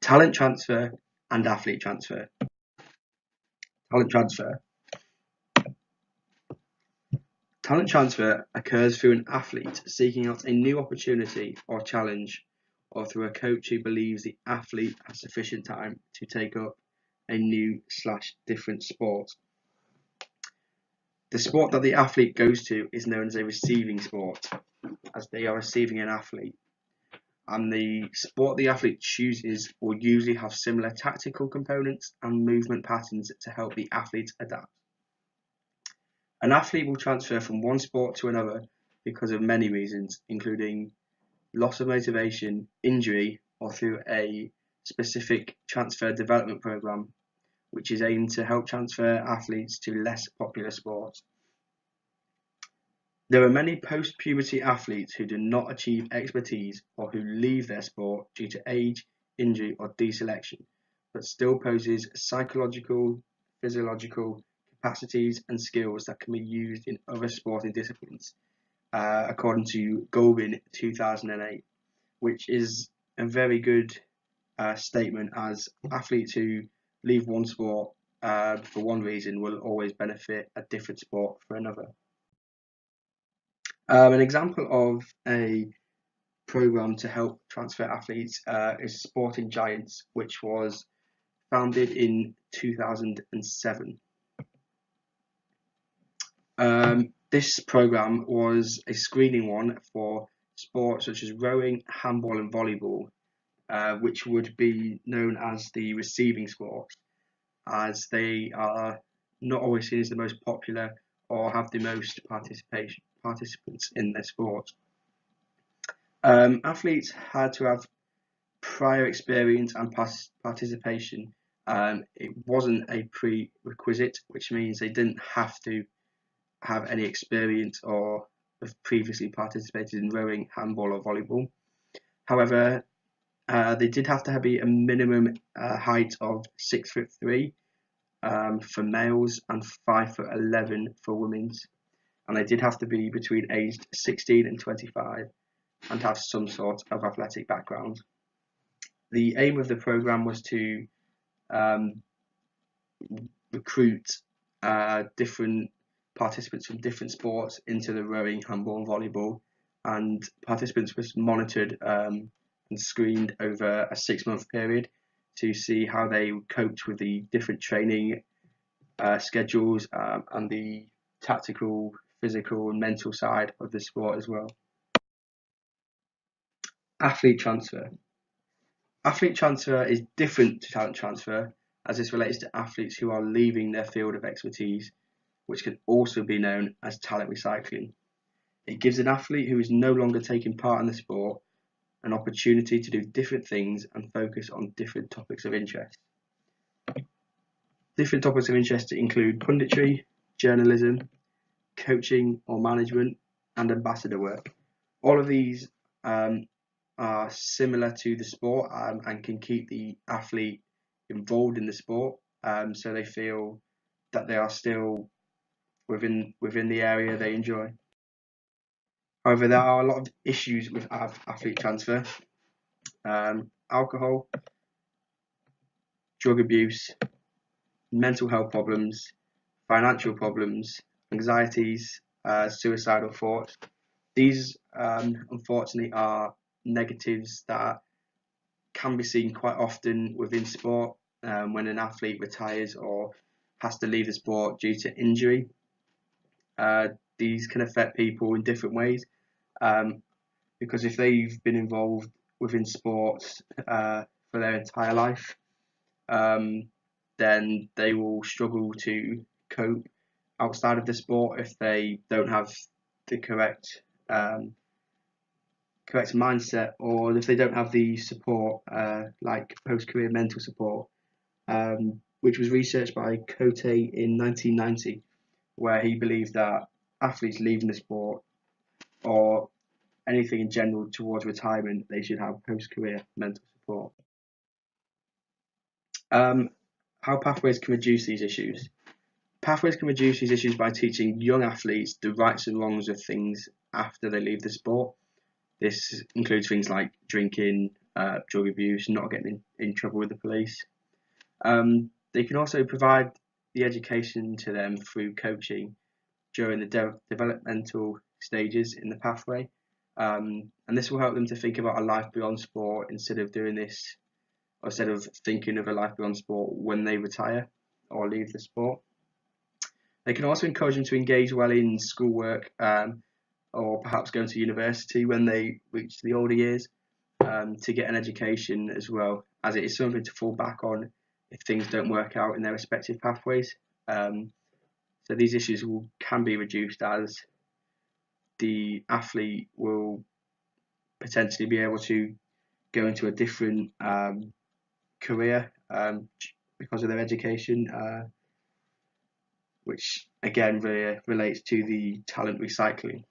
Talent transfer and athlete transfer. Talent transfer. Talent transfer occurs through an athlete seeking out a new opportunity or challenge, or through a coach who believes the athlete has sufficient time to take up a new/different sport. The sport that the athlete goes to is known as a receiving sport, as they are receiving an athlete. And the sport the athlete chooses will usually have similar tactical components and movement patterns to help the athlete adapt. An athlete will transfer from one sport to another because of many reasons, including loss of motivation, injury, or through a specific transfer development program, which is aimed to help transfer athletes to less popular sports. There are many post-puberty athletes who do not achieve expertise or who leave their sport due to age, injury, or deselection, but still poses psychological, physiological capacities and skills that can be used in other sporting disciplines, according to Golbin 2008, which is a very good statement, as athletes who leave one sport for one reason will always benefit a different sport for another. An example of a program to help transfer athletes is Sporting Giants, which was founded in 2007. This program was a screening one for sports such as rowing, handball, and volleyball, which would be known as the receiving sports, as they are not always seen as the most popular or have the most participants in their sport. Athletes had to have prior experience and participation. It wasn't a prerequisite, which means they didn't have to have any experience or have previously participated in rowing, handball, or volleyball. However, they did have to be a minimum height of 6'3" for males and 5'11" for women's, and they did have to be between aged 16 and 25 and have some sort of athletic background. The aim of the program was to recruit different participants from different sports into the rowing, handball, and volleyball, and participants were monitored and screened over a 6-month period to see how they coped with the different training schedules and the tactical, physical, and mental side of the sport as well. Athlete transfer. Athlete transfer is different to talent transfer, as this relates to athletes who are leaving their field of expertise, which can also be known as talent recycling. It gives an athlete who is no longer taking part in the sport an opportunity to do different things and focus on different topics of interest. Different topics of interest include punditry, journalism, coaching or management, and ambassador work. All of these are similar to the sport and can keep the athlete involved in the sport, so they feel that they are still within the area they enjoy. However, there are a lot of issues with athlete transfer: alcohol, drug abuse, mental health problems, financial problems, anxieties, suicidal thoughts. These unfortunately are negatives that can be seen quite often within sport when an athlete retires or has to leave the sport due to injury. These can affect people in different ways, because if they've been involved within sports for their entire life, then they will struggle to cope outside of the sport if they don't have the correct mindset, or if they don't have the support, like post-career mental support, which was researched by Cote in 1990, where he believed that athletes leaving the sport or anything in general towards retirement, they should have post-career mental support. How Pathways can reduce these issues. Pathways can reduce these issues by teaching young athletes the rights and wrongs of things after they leave the sport. This includes things like drinking, drug abuse, not getting in trouble with the police. They can also provide the education to them through coaching during the developmental stages in the pathway, and this will help them to think about a life beyond sport instead of thinking of a life beyond sport when they retire or leave the sport. They can also encourage them to engage well in schoolwork, or perhaps going to university when they reach the older years, to get an education as well, as it is something to fall back on if things don't work out in their respective pathways. So these issues can be reduced as the athlete will potentially be able to go into a different career because of their education, which again really relates to the talent recycling.